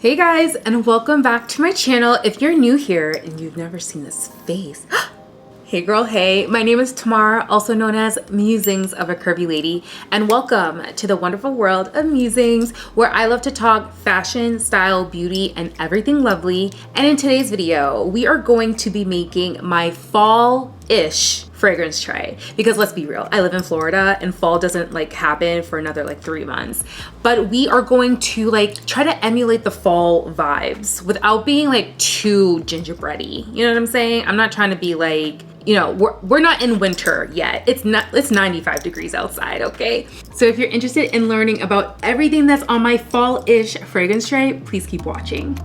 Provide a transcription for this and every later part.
Hey guys, and welcome back to my channel. If you're new here and you've never seen this face, hey girl, hey, my name is Tamara, also known as Musings of a Curvy Lady, and welcome to the wonderful world of Musings, where I love to talk fashion, style, beauty, and everything lovely. And in today's video, we are going to be making my fall-ish fragrance tray, because let's be real, I live in Florida and fall doesn't happen for another 3 months, but we are going to try to emulate the fall vibes without being too gingerbready. You know what I'm saying? I'm not trying to be we're not in winter yet. It's 95 degrees outside, okay? So if you're interested in learning about everything that's on my fall-ish fragrance tray, please keep watching.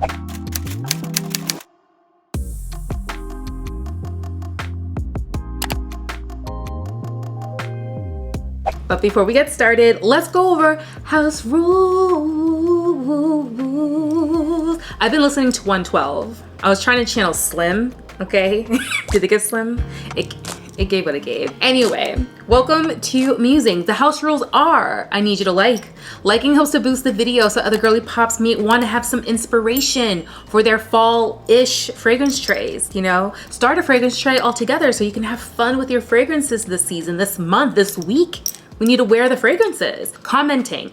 But before we get started, let's go over house rules. I've been listening to 112. I was trying to channel Slim, okay? Did it get Slim? It gave what it gave. Anyway, welcome to Musings. The house rules are, I need you to like. Liking helps to boost the video so other girly pops may want to have some inspiration for their fall-ish fragrance trays, you know? Start a fragrance tray altogether so you can have fun with your fragrances this season, this month, this week. We need to wear the fragrances. Commenting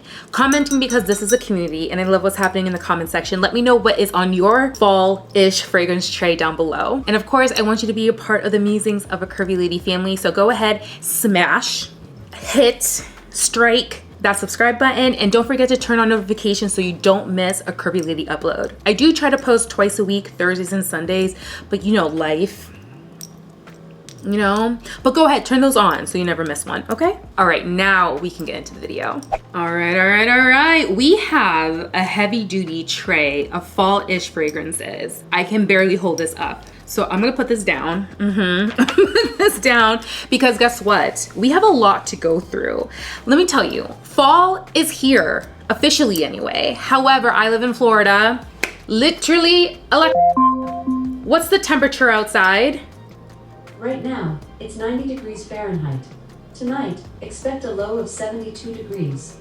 because this is a community and I love what's happening in the comment section. Let me know what is on your fall-ish fragrance tray down below. And of course, I want you to be a part of the Musings of a Curvy Lady family. So go ahead, smash, hit, strike that subscribe button, and don't forget to turn on notifications so you don't miss a Curvy Lady upload. I do try to post twice a week, Thursdays and Sundays, but you know, life. You know, but go ahead, turn those on so you never miss one, okay? All right, now we can get into the video. All right. We have a heavy duty tray of fall-ish fragrances. I can barely hold this up. So I'm gonna put this down. Put this down because guess what? We have a lot to go through. Let me tell you, fall is here, officially anyway. However, I live in Florida. Literally, what's the temperature outside? Right now, it's 90 degrees Fahrenheit. Tonight, expect a low of 72 degrees.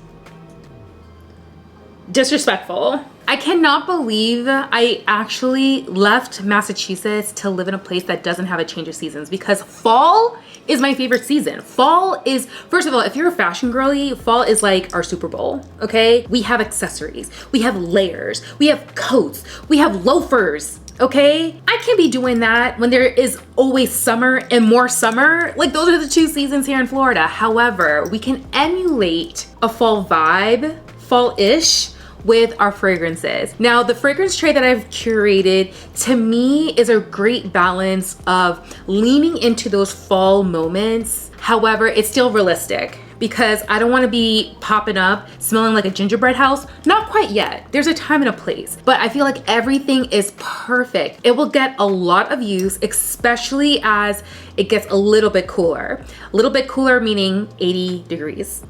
Disrespectful. I cannot believe I actually left Massachusetts to live in a place that doesn't have a change of seasons, because fall is my favorite season. Fall is, first of all, if you're a fashion girly, fall is like our Super Bowl, okay? We have accessories, we have layers, we have coats, we have loafers. Okay, I can't be doing that when there is always summer and more summer. Those are the two seasons here in Florida. However, we can emulate a fall vibe, fall-ish, with our fragrances. Now, the fragrance tray that I've curated, to me, is a great balance of leaning into those fall moments. However, it's still realistic, because I don't want to be popping up smelling like a gingerbread house. Not quite yet. There's a time and a place, but I feel like everything is perfect. It will get a lot of use, especially as it gets a little bit cooler. A little bit cooler meaning 80 degrees.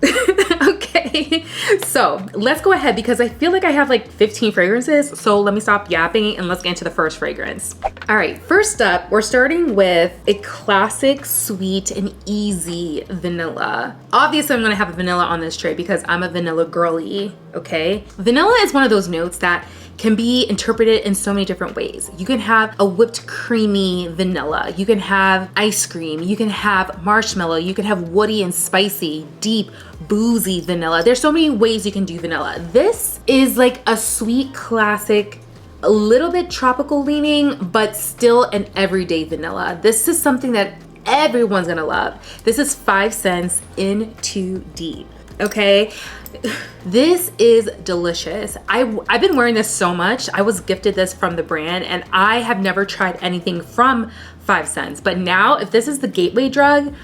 Okay, so let's go ahead because I feel like I have 15 fragrances. So let me stop yapping and let's get into the first fragrance. All right, first up, we're starting with a classic, sweet, and easy vanilla. Obviously, I'm gonna have a vanilla on this tray because I'm a vanilla girly, okay? Vanilla is one of those notes that can be interpreted in so many different ways. You can have a whipped creamy vanilla. You can have ice cream. You can have marshmallow. You can have woody and spicy, deep, boozy vanilla. There's so many ways you can do vanilla. This is like a sweet classic, a little bit tropical leaning, but still an everyday vanilla. This is something that everyone's gonna love. This is 5 cents in too deep, okay? This is delicious. I've been wearing this so much. I was gifted this from the brand and I have never tried anything from 5 cents. But now if this is the gateway drug,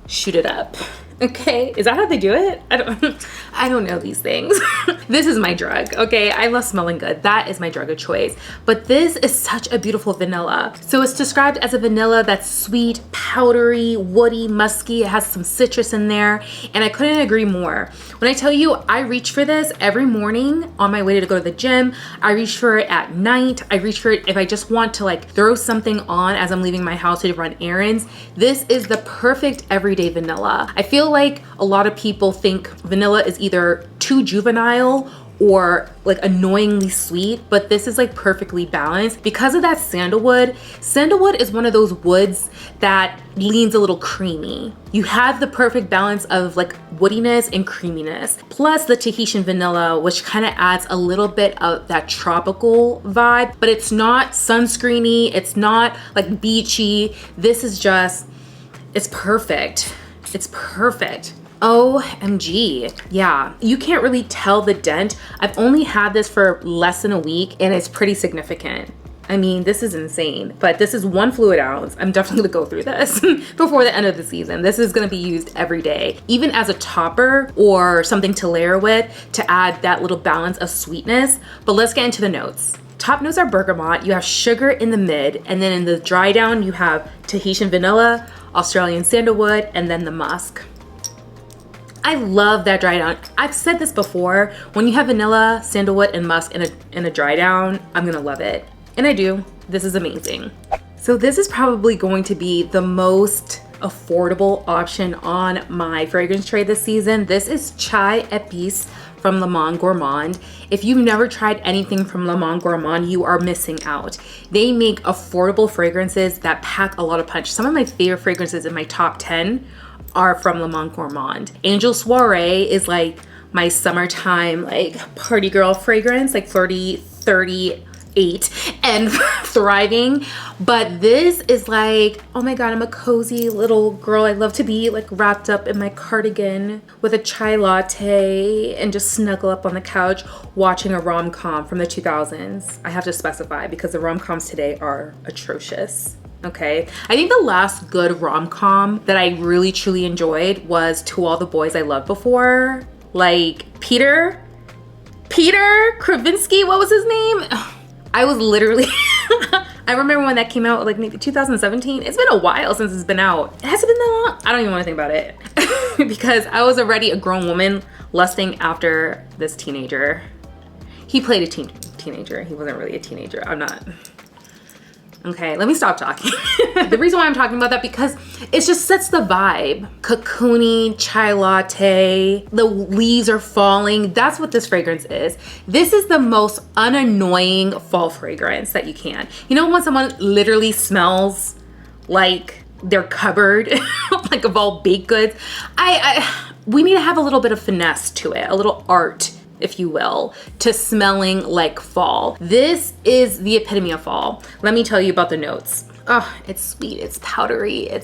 shoot it up. Okay, is that how they do it? I don't know these things. This is my drug, okay? I love smelling good. That is my drug of choice. But this is such a beautiful vanilla. So it's described as a vanilla that's sweet, powdery, woody, musky. It has some citrus in there, and I couldn't agree more. When I tell you, I reach for this every morning on my way to go to the gym. I reach for it at night. I reach for it if I just want to throw something on as I'm leaving my house to run errands. This is the perfect everyday vanilla. I feel like a lot of people think vanilla is either too juvenile or like annoyingly sweet, but this is like perfectly balanced because of that sandalwood. Sandalwood is one of those woods that leans a little creamy. You have the perfect balance of like woodiness and creaminess, plus the Tahitian vanilla, which kind of adds a little bit of that tropical vibe, but it's not sunscreeny, it's not like beachy. This is just, it's perfect. It's perfect. OMG. Yeah, you can't really tell the dent. I've only had this for less than a week and it's pretty significant. I mean, this is insane, but this is 1 fluid ounce. I'm definitely gonna go through this before the end of the season. This is gonna be used every day, even as a topper or something to layer with to add that little balance of sweetness. But let's get into the notes. Top notes are bergamot, you have sugar in the mid, and then in the dry down, you have Tahitian vanilla, Australian sandalwood, and then the musk. I love that dry down. I've said this before, when you have vanilla, sandalwood, and musk in a dry down, I'm gonna love it. And I do. This is amazing. So this is probably going to be the most affordable option on my fragrance tray this season. This is Chai Épicé from Le Monde Gourmand. If you've never tried anything from Le Monde Gourmand, you are missing out. They make affordable fragrances that pack a lot of punch. Some of my favorite fragrances in my top 10 are from Le Monde Gourmand. Angel Soirée is like my summertime like party girl fragrance, like flirty, 38 and thriving. But this is like, oh my God, I'm a cozy little girl. I love to be like wrapped up in my cardigan with a chai latte and just snuggle up on the couch watching a rom-com from the 2000s. I have to specify because the rom-coms today are atrocious. Okay, I think the last good rom-com that I really truly enjoyed was To All the Boys I Loved Before. Like Peter Kravinsky, what was his name? I was literally, I remember when that came out, like maybe 2017. It's been a while since it's been out. Has it been that long? I don't even want to think about it because I was already a grown woman lusting after this teenager. He played a teenager. He wasn't really a teenager. I'm not. Okay, let me stop talking. The reason why I'm talking about that because it just sets the vibe. Cocoony, chai latte, the leaves are falling. That's what this fragrance is. This is the most unannoying fall fragrance that you can. You know when someone literally smells like their cupboard, like of all baked goods? We need to have a little bit of finesse to it, a little art, if you will, to smelling like fall. This is the epitome of fall. Let me tell you about the notes. Oh, it's sweet, it's powdery, it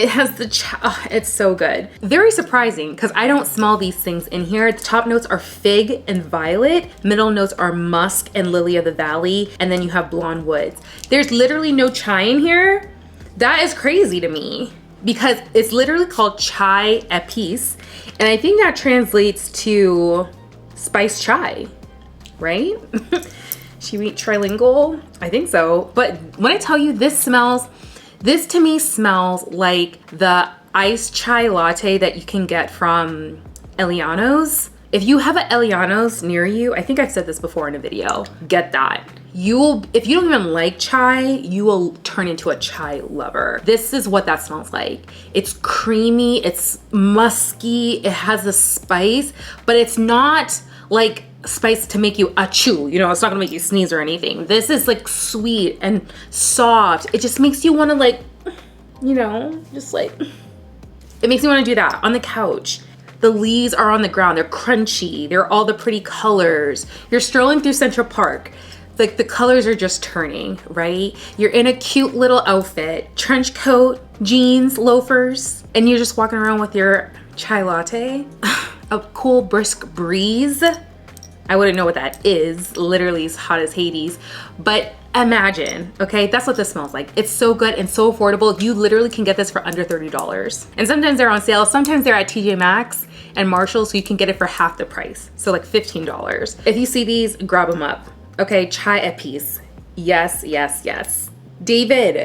has the it's so good. Very surprising because I don't smell these things in here. The top notes are fig and violet, middle notes are musk and lily of the valley, and then you have blonde woods. There's literally no chai in here. That is crazy to me because it's literally called Chai Épicé, and I think that translates to spice chai, right? She read trilingual? I think so. But when I tell you this to me smells like the iced chai latte that you can get from Eliano's. If you have an Eliano's near you, I think I've said this before in a video, get that. If you don't even like chai, you will turn into a chai lover. This is what that smells like. It's creamy, it's musky, it has a spice, but it's not like spice to make you achoo, you know, it's not gonna make you sneeze or anything. This is like sweet and soft. It just makes you wanna like, you know, just like, it makes you wanna do that on the couch. The leaves are on the ground, they're crunchy, they're all the pretty colors. You're strolling through Central Park, like the colors are just turning, right? You're in a cute little outfit, trench coat, jeans, loafers, and you're just walking around with your chai latte. A cool brisk breeze. I wouldn't know what that is. Literally as hot as Hades. But imagine, okay? That's what this smells like. It's so good and so affordable. You literally can get this for under $30. And sometimes they're on sale. Sometimes they're at TJ Maxx and Marshalls, so you can get it for half the price. So like $15. If you see these, grab them up. Okay, Chai Épicé. Yes, yes, yes. David,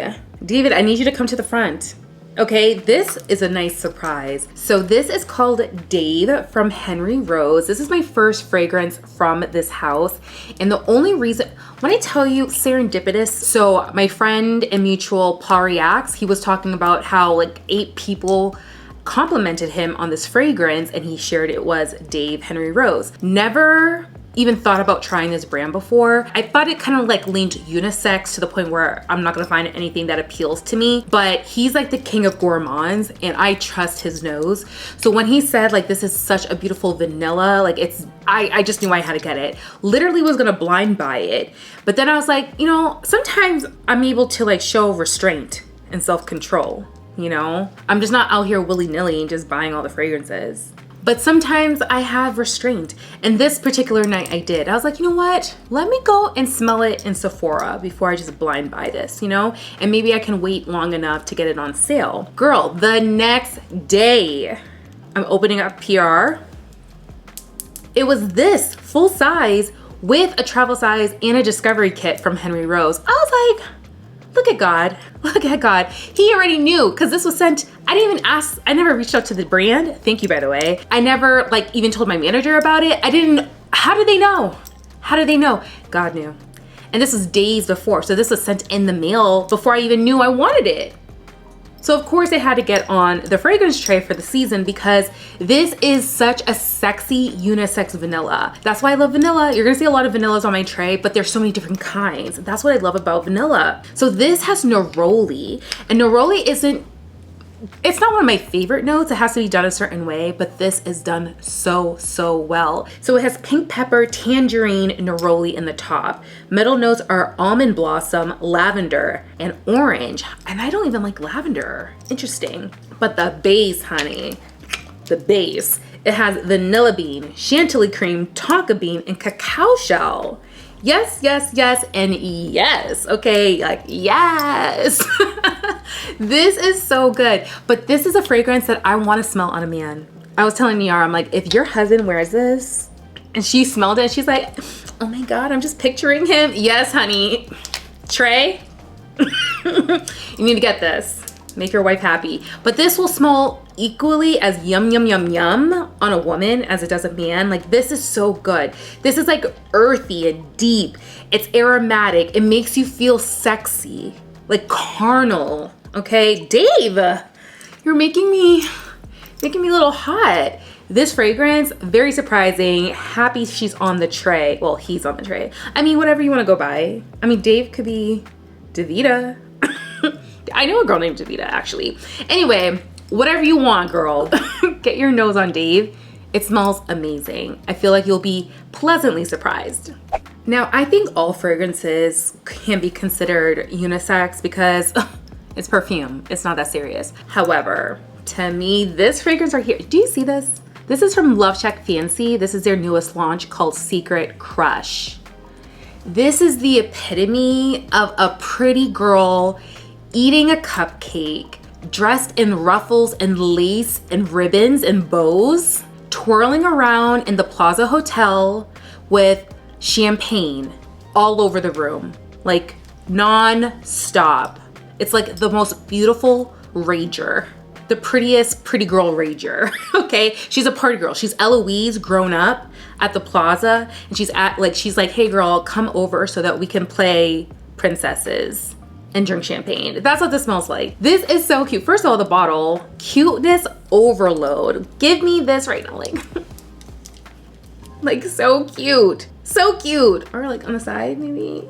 I need you to come to the front. Okay, this is a nice surprise. So this is called Dave from Henry Rose. This is my first fragrance from this house. And the only reason, when I tell you serendipitous, so my friend and mutual Paul Reacts, he was talking about how like 8 people complimented him on this fragrance and he shared it was Dave Henry Rose. Never even thought about trying this brand before. I thought it kind of like leaned unisex to the point where I'm not gonna find anything that appeals to me, but he's like the king of gourmands and I trust his nose. So when he said like, this is such a beautiful vanilla, like I just knew I had to get it. Literally was gonna blind buy it. But then I was like, you know, sometimes I'm able to like show restraint and self-control, you know? I'm just not out here willy-nilly and just buying all the fragrances. But sometimes I have restraint. And this particular night I did. I was like, you know what? Let me go and smell it in Sephora before I just blind buy this, you know? And maybe I can wait long enough to get it on sale. Girl, the next day, I'm opening up PR. It was this full size with a travel size and a discovery kit from Henry Rose. I was like, look at God, look at God. He already knew because this was sent, I didn't even ask, I never reached out to the brand. Thank you, by the way. I never like even told my manager about it. How did they know? How did they know? God knew. And this was days before. So this was sent in the mail before I even knew I wanted it. So of course I had to get on the fragrance tray for the season because this is such a sexy unisex vanilla. That's why I love vanilla. You're gonna see a lot of vanillas on my tray, but there's so many different kinds. That's what I love about vanilla. So this has neroli, and neroli it's not one of my favorite notes. It has to be done a certain way, but this is done so, so well. So it has pink pepper, tangerine, neroli in the top. Middle notes are almond blossom, lavender, and orange. And I don't even like lavender. Interesting. But the base, honey, the base, it has vanilla bean, chantilly cream, tonka bean, and cacao shell. Yes, yes, yes, and yes. Okay, like yes. This is so good. But this is a fragrance that I want to smell on a man. I was telling Niara, I'm like, if your husband wears this, and she smelled it, and she's like, oh my God, I'm just picturing him. Yes, honey. Trey, you need to get this. Make your wife happy. But this will smell equally as yum, yum, yum, yum on a woman as it does a man. Like, this is so good. This is like earthy and deep. It's aromatic. It makes you feel sexy, like carnal. Okay, Dave, you're making me a little hot. This fragrance, very surprising. Happy she's on the tray. Well, he's on the tray. I mean, whatever you want to go by. I mean, Dave could be Davita. I know a girl named Davita, actually. Anyway, whatever you want, girl. Get your nose on Dave. It smells amazing. I feel like you'll be pleasantly surprised. Now, I think all fragrances can be considered unisex because it's perfume. It's not that serious. However, to me, this fragrance right here, do you see this? This is from Love Shack Fancy. This is their newest launch called Secret Crush. This is the epitome of a pretty girl eating a cupcake, dressed in ruffles and lace and ribbons and bows, twirling around in the Plaza Hotel with champagne all over the room, like non-stop. It's like the most beautiful rager, the prettiest pretty girl rager, okay? She's a party girl. She's Eloise grown up at the Plaza, and she's like, hey girl, come over so that we can play princesses and drink champagne. That's what this smells like. This is so cute. First of all, the bottle, cuteness overload. Give me this right now, like so cute, so cute. Or like on the side, maybe.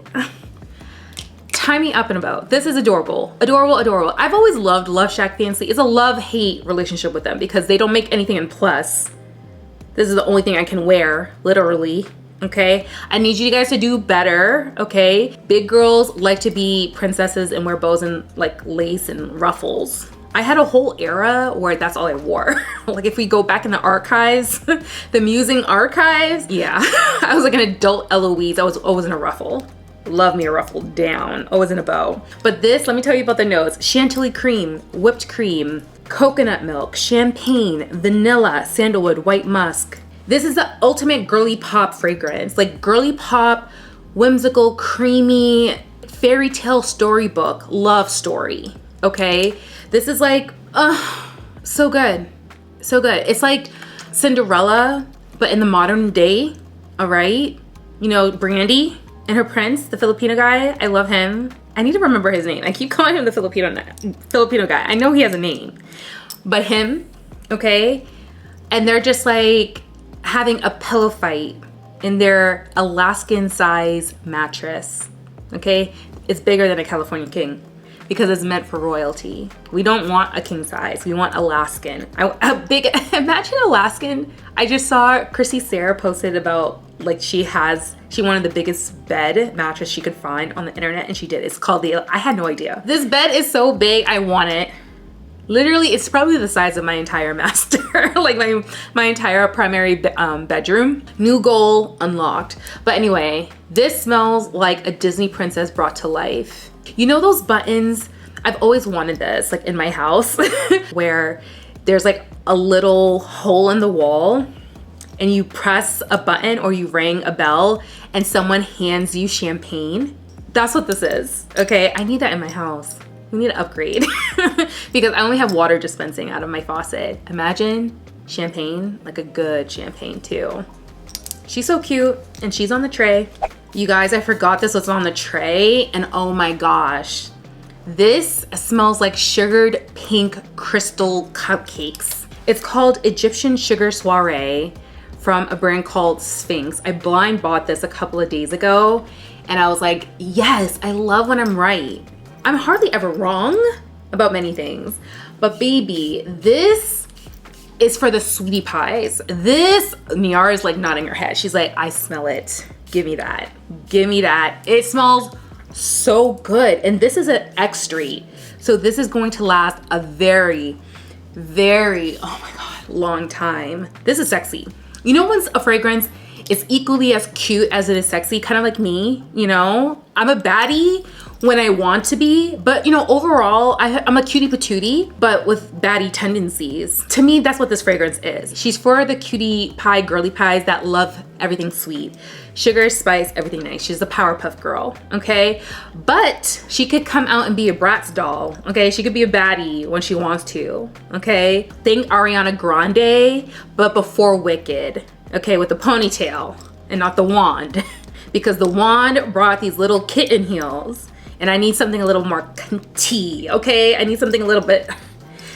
Tie me up and about. This is adorable, adorable, adorable. I've always loved Love Shack Fancy. It's a love-hate relationship with them because they don't make anything in plus. This is the only thing I can wear, literally. Okay, I need you guys to do better, okay? Big girls like to be princesses and wear bows and like lace and ruffles. I had a whole era where that's all I wore. Like if we go back in the archives, the Musing archives, yeah. I was like an adult Eloise. I was always in a ruffle. Love me a ruffle down, always in a bow. But this, let me tell you about the notes. Chantilly cream, whipped cream, coconut milk, champagne, vanilla, sandalwood, white musk. This is the ultimate girly pop fragrance, like girly pop, whimsical, creamy, fairy tale storybook, love story, okay? This is like, so good, so good. It's like Cinderella, but in the modern day, all right? You know, Brandy and her prince, the Filipino guy, I love him. I need to remember his name. I keep calling him the Filipino guy. I know he has a name, but him, okay? And they're just like, having a pillow fight in their Alaskan size mattress, okay? It's bigger than a California king because it's meant for royalty. We don't want a king size, we want Alaskan. Imagine Alaskan. I just saw Chrissy Sarah posted about like she wanted the biggest bed mattress she could find on the internet, and she did. It's called I had no idea. This bed is so big, I want it. Literally, it's probably the size of my entire master, like my entire primary bedroom. New goal unlocked. But anyway, this smells like a Disney princess brought to life. You know those buttons? I've always wanted this, like in my house, where there's like a little hole in the wall and you press a button or you ring a bell and someone hands you champagne. That's what this is, okay? I need that in my house. We need to upgrade because I only have water dispensing out of my faucet. Imagine champagne, like a good champagne too. She's so cute and she's on the tray. You guys, I forgot this was on the tray and oh my gosh. This smells like sugared pink crystal cupcakes. It's called Egyptian Sugar Soirée from a brand called Spanx. I blind bought this a couple of days ago and I was like, yes, I love when I'm right. I'm hardly ever wrong about many things, but baby, this is for the sweetie pies. This, Miara is like nodding her head. She's like, I smell it. Give me that. Give me that. It smells so good. And this is an extrait. So this is going to last a very, very, oh my God, long time. This is sexy. You know when a fragrance is equally as cute as it is sexy, kind of like me, you know? I'm a baddie when I want to be, but you know, overall, I'm a cutie patootie, but with baddie tendencies. To me, that's what this fragrance is. She's for the cutie pie, girly pies that love everything sweet. Sugar, spice, everything nice. She's a Powerpuff Girl, okay? But she could come out and be a Bratz doll, okay? She could be a baddie when she wants to, okay? Think Ariana Grande, but before Wicked, okay? With the ponytail and not the wand. Because the wand brought these little kitten heels. And I need something a little more cunty, okay? I need something a little bit,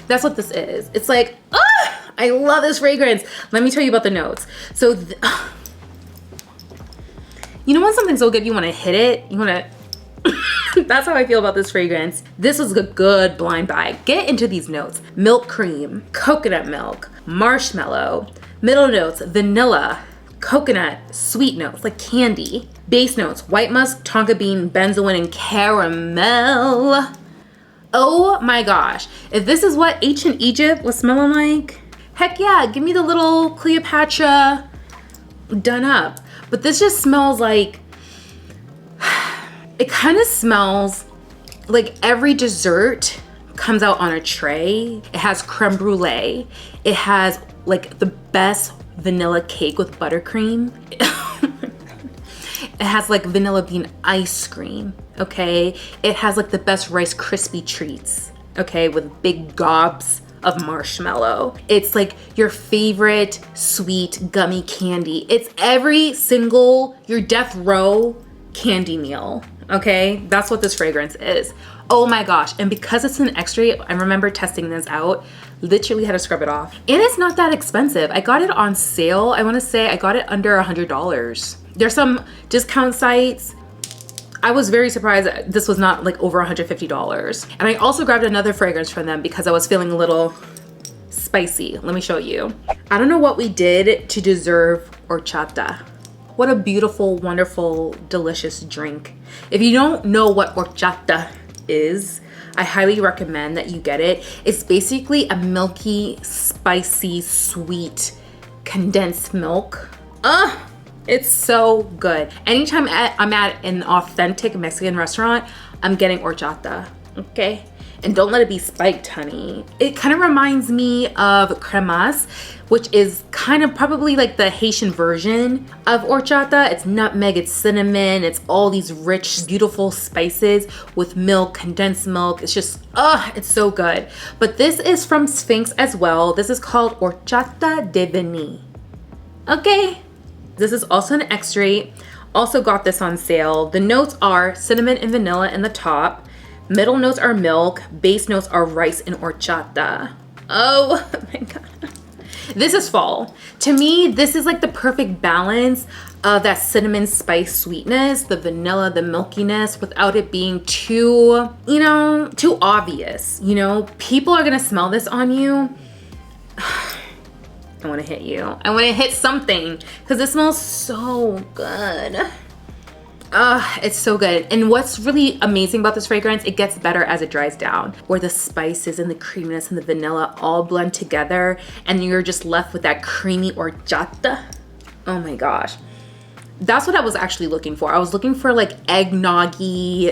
that's what this is. It's like, I love this fragrance. Let me tell you about the notes. So, you know when something's so good, you wanna hit it? You wanna, that's how I feel about this fragrance. This is a good blind buy. Get into these notes. Milk cream, coconut milk, marshmallow, middle notes, vanilla, coconut, sweet notes like candy. Base notes, white musk, tonka bean, benzoin, and caramel. Oh my gosh. If this is what ancient Egypt was smelling like, heck yeah, give me the little Cleopatra done up. But this just smells like, it kind of smells like every dessert comes out on a tray. It has creme brulee. It has like the best vanilla cake with buttercream. It has like vanilla bean ice cream, okay? It has like the best Rice Krispie treats, okay? With big gobs of marshmallow. It's like your favorite sweet gummy candy. It's every single, your death row candy meal, okay? That's what this fragrance is. Oh my gosh, and because it's an extrait, I remember testing this out, literally had to scrub it off. And it's not that expensive. I got it on sale. I wanna say I got it under $100. There's some discount sites. I was very surprised that this was not like over $150. And I also grabbed another fragrance from them because I was feeling a little spicy. Let me show you. I don't know what we did to deserve horchata. What a beautiful, wonderful, delicious drink. If you don't know what horchata is, I highly recommend that you get it. It's basically a milky, spicy, sweet, condensed milk. It's so good. Anytime I'm at an authentic Mexican restaurant, I'm getting horchata, okay? And don't let it be spiked, honey. It kind of reminds me of cremas, which is kind of probably like the Haitian version of horchata. It's nutmeg, it's cinnamon, it's all these rich, beautiful spices with milk, condensed milk. It's just, it's so good. But this is from Spanx as well. This is called Horchata de Vanille, okay? This is also an extrait. Also got this on sale. The notes are cinnamon and vanilla in the top. Middle notes are milk. Base notes are rice and horchata. Oh my God. This is fall. To me, this is like the perfect balance of that cinnamon spice sweetness, the vanilla, the milkiness, without it being too, you know, too obvious. You know, people are gonna smell this on you. I wanna hit you. I wanna hit something because it smells so good. It's so good. And what's really amazing about this fragrance, it gets better as it dries down, where the spices and the creaminess and the vanilla all blend together and you're just left with that creamy horchata. Oh my gosh. That's what I was actually looking for. I was looking for like eggnoggy,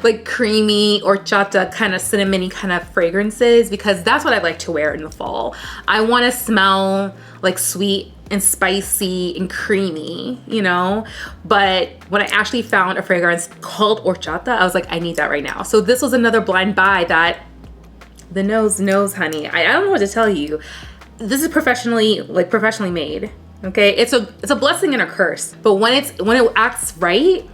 like creamy horchata kind of cinnamony kind of fragrances, because that's what I like to wear in the fall. I want to smell like sweet and spicy and creamy, you know? But when I actually found a fragrance called horchata, I was like, I need that right now. So this was another blind buy that the nose knows, honey. I don't know what to tell you. This is professionally made. Okay, it's a blessing and a curse. But when it acts right,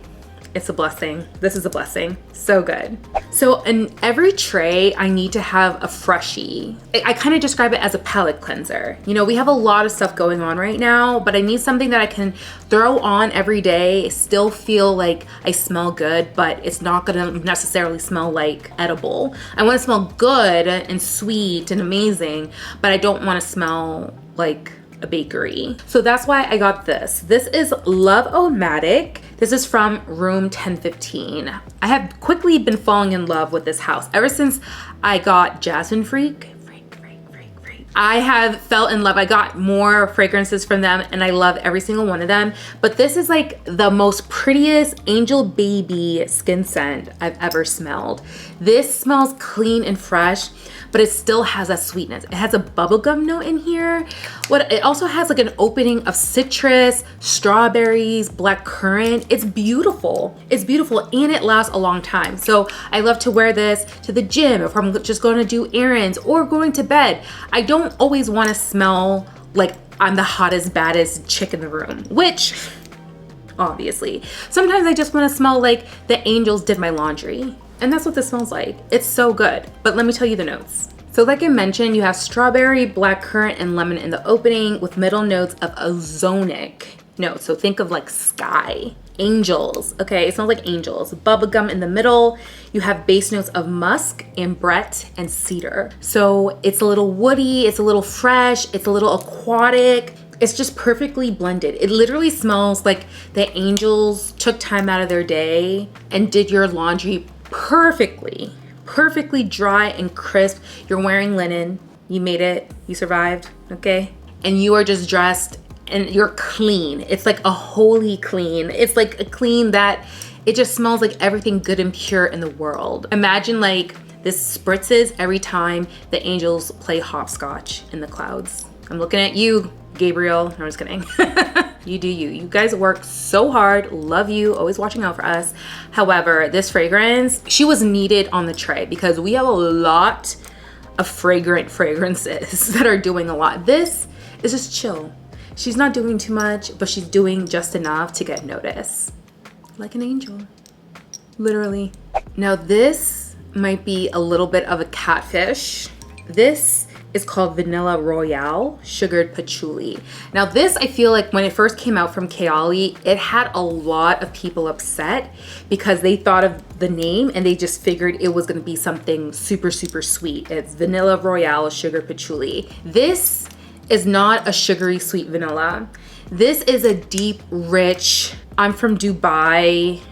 it's a blessing. This is a blessing. So good. So in every tray, I need to have a freshie. I kind of describe it as a palette cleanser. You know, we have a lot of stuff going on right now, but I need something that I can throw on every day, still feel like I smell good, but it's not gonna necessarily smell like edible. I wanna smell good and sweet and amazing, but I don't wanna smell like a bakery. So that's why I got this. This is Love-O-Matic. This is from room 1015. I have quickly been falling in love with this house ever since I got Jasmine Freak. I have fell in love. I got more fragrances from them and I love every single one of them. But this is like the most prettiest angel baby skin scent I've ever smelled. This smells clean and fresh, but it still has that sweetness. It has a bubblegum note in here. It also has like an opening of citrus, strawberries, black currant. It's beautiful. It's beautiful and it lasts a long time. So I love to wear this to the gym if I'm just going to do errands or going to bed. I don't always want to smell like I'm the hottest, baddest chick in the room, which obviously. Sometimes I just want to smell like the angels did my laundry. And that's what this smells like. It's so good. But let me tell you the notes. So like I mentioned, you have strawberry, black currant, and lemon in the opening with middle notes of ozonic notes. So think of like sky, angels. Okay, it smells like angels. Bubblegum in the middle. You have base notes of musk, ambrette, and cedar. So it's a little woody, it's a little fresh, it's a little aquatic. It's just perfectly blended. It literally smells like the angels took time out of their day and did your laundry perfectly dry and crisp. You're wearing linen, you made it, you survived, okay? And you are just dressed and you're clean. It's like a holy clean. It's like a clean that it just smells like everything good and pure in the world. Imagine like this spritzes every time the angels play hopscotch in the clouds. I'm looking at you, Gabriel. No, I'm just kidding. You do you. You guys work so hard. Love you. Always watching out for us. However, this fragrance, she was needed on the tray because we have a lot of fragrant fragrances that are doing a lot. This is just chill. She's not doing too much, but she's doing just enough to get noticed. Like an angel, literally. Now this might be a little bit of a catfish. This is called Vanilla Royale Sugared Patchouli. Now this, I feel like when it first came out from Kayali, it had a lot of people upset because they thought of the name and they just figured it was gonna be something super, super sweet. It's Vanilla Royale Sugared Patchouli. This is not a sugary sweet vanilla. This is a deep, rich, I'm from Dubai,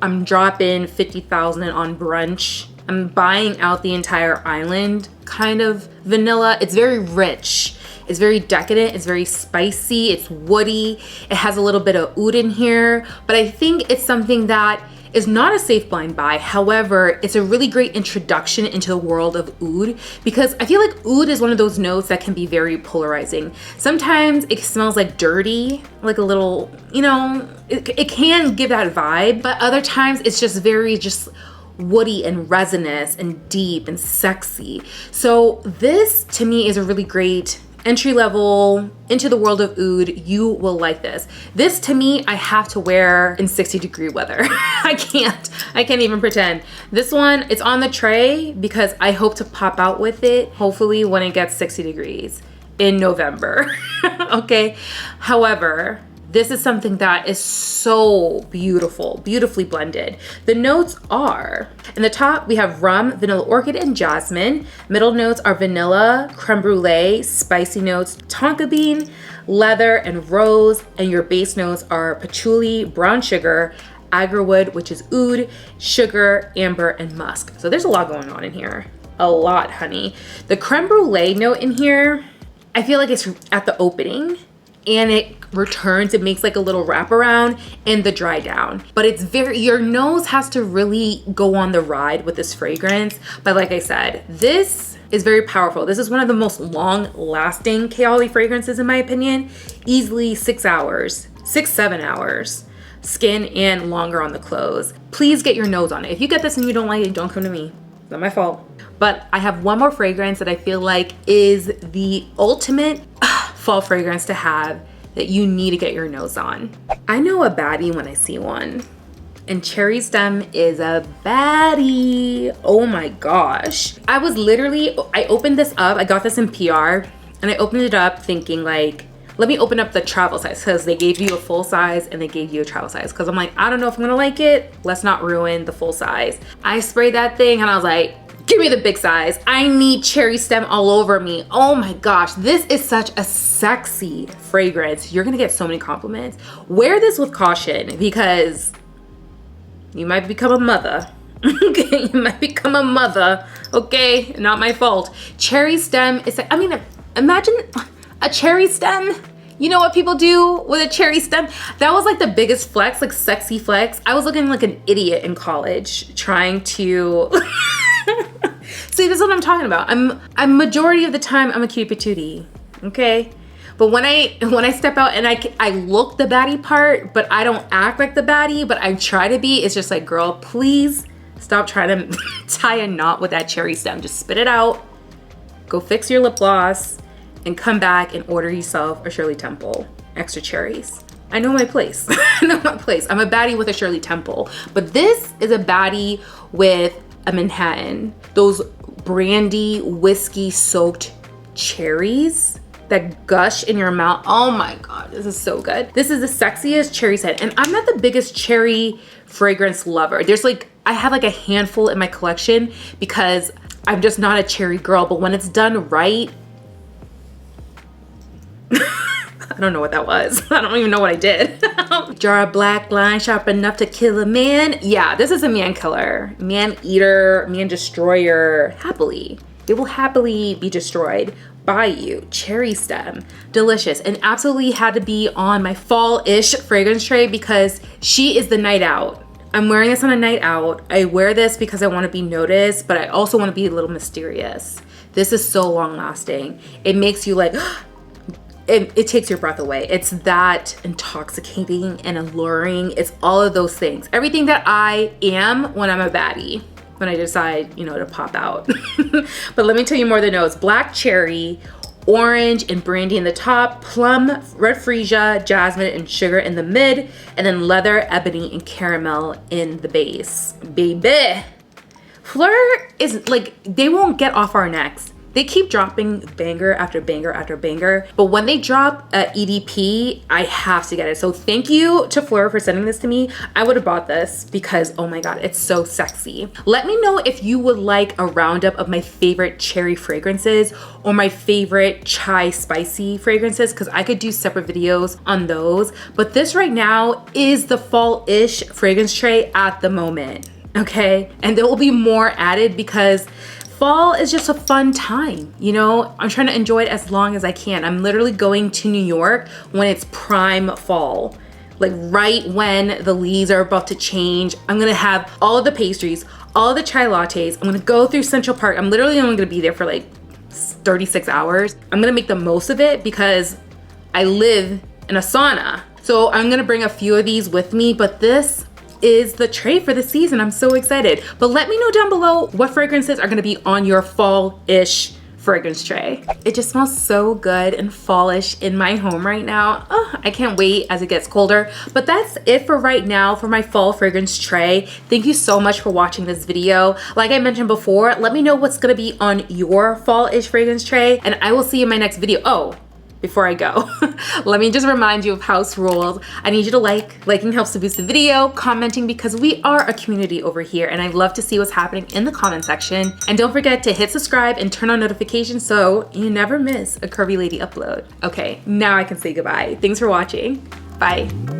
I'm dropping 50,000 on brunch, I'm buying out the entire island kind of vanilla. It's very rich. It's very decadent. It's very spicy. It's woody. It has a little bit of oud in here, but I think it's something that is not a safe blind buy. However, it's a really great introduction into the world of oud because I feel like oud is one of those notes that can be very polarizing. Sometimes it smells like dirty, like a little, you know, it can give that vibe, but other times it's just very woody and resinous and deep and sexy. So this to me is a really great entry level into the world of oud. You will like this. This to me, I have to wear in 60-degree weather. I can't even pretend. This one, it's on the tray because I hope to pop out with it, hopefully when it gets 60 degrees in November. Okay. However, This is something that is so beautiful, beautifully blended. The notes are, in the top, we have rum, vanilla orchid, and jasmine. Middle notes are vanilla, creme brulee, spicy notes, tonka bean, leather, and rose. And your base notes are patchouli, brown sugar, agarwood, which is oud, sugar, amber, and musk. So there's a lot going on in here. A lot, honey. The creme brulee note in here, I feel like it's at the opening and it returns, it makes like a little wraparound in the dry down. But it's very, your nose has to really go on the ride with this fragrance. But like I said, this is very powerful. This is one of the most long lasting Kayali fragrances in my opinion. Easily 6 hours, 6-7 hours. Skin and longer on the clothes. Please get your nose on it. If you get this and you don't like it, don't come to me. It's not my fault. But I have one more fragrance that I feel like is the ultimate fall fragrance to have that you need to get your nose on. I know a baddie when I see one. And Cherry Stem is a baddie. Oh my gosh. I opened this up. I got this in PR and I opened it up thinking like, let me open up the travel size because they gave you a full size and they gave you a travel size. Because I'm like, I don't know if I'm gonna like it. Let's not ruin the full size. I sprayed that thing and I was like, give me the big size. I need Cherry Stem all over me. Oh my gosh, this is such a sexy fragrance. You're gonna get so many compliments. Wear this with caution because you might become a mother. Okay, you might become a mother. Okay, not my fault. Cherry Stem is, I mean, imagine a cherry stem. You know what people do with a cherry stem? That was like the biggest flex, like sexy flex. I was looking like an idiot in college trying to see, this is what I'm talking about. I'm majority of the time I'm a cutie patootie, okay? But when I step out and I look the baddie part, but I don't act like the baddie, but I try to be, it's just like, girl, please stop trying to tie a knot with that cherry stem. Just spit it out, go fix your lip gloss, and come back and order yourself a Shirley Temple extra cherries. I know my place. I know my place. I'm a baddie with a Shirley Temple, but this is a baddie with a Manhattan. Those brandy whiskey soaked cherries that gush in your mouth. Oh my God, this is so good. This is the sexiest cherry scent. And I'm not the biggest cherry fragrance lover. There's like, I have like a handful in my collection because I'm just not a cherry girl, but when it's done right, I don't know what that was. I don't even know what I did. Jar of black line sharp enough to kill a man. Yeah, this is a man killer, man eater, man destroyer. Happily, they will happily be destroyed by you. Cherry Stem, delicious, and absolutely had to be on my fall-ish fragrance tray because she is the night out. I'm wearing this on a night out. I wear this because I want to be noticed, but I also want to be a little mysterious. This is so long lasting. It makes you like, it takes your breath away. It's that intoxicating and alluring. It's all of those things. Everything that I am when I'm a baddie, when I decide, you know, to pop out. But let me tell you more of the notes. Black cherry, orange and brandy in the top, plum, red freesia, jasmine, and sugar in the mid, and then leather, ebony, and caramel in the base. Baby. Fleur is like, they won't get off our necks. They keep dropping banger after banger after banger, but when they drop EDP, I have to get it. So thank you to Fleur for sending this to me. I would have bought this because, oh my God, it's so sexy. Let me know if you would like a roundup of my favorite cherry fragrances or my favorite chai spicy fragrances, because I could do separate videos on those. But this right now is the fall-ish fragrance tray at the moment, okay? And there will be more added because fall is just a fun time, you know? I'm trying to enjoy it as long as I can. I'm literally going to New York when it's prime fall, like right when the leaves are about to change. I'm gonna have all of the pastries, all of the chai lattes. I'm gonna go through Central Park. I'm literally only gonna be there for like 36 hours. I'm gonna make the most of it because I live in a sauna. So I'm gonna bring a few of these with me, but this is the tray for the season. I'm so excited. But let me know down below what fragrances are gonna be on your fall-ish fragrance tray. It just smells so good and fallish in my home right now. Oh, I can't wait as it gets colder. But that's it for right now for my fall fragrance tray. Thank you so much for watching this video. Like I mentioned before, let me know what's gonna be on your fall-ish fragrance tray, and I will see you in my next video. Oh, before I go, let me just remind you of house rules. I need you to like. Liking helps to boost the video, commenting because we are a community over here and I'd love to see what's happening in the comment section. And don't forget to hit subscribe and turn on notifications so you never miss a Curvy Lady upload. Okay, now I can say goodbye. Thanks for watching. Bye.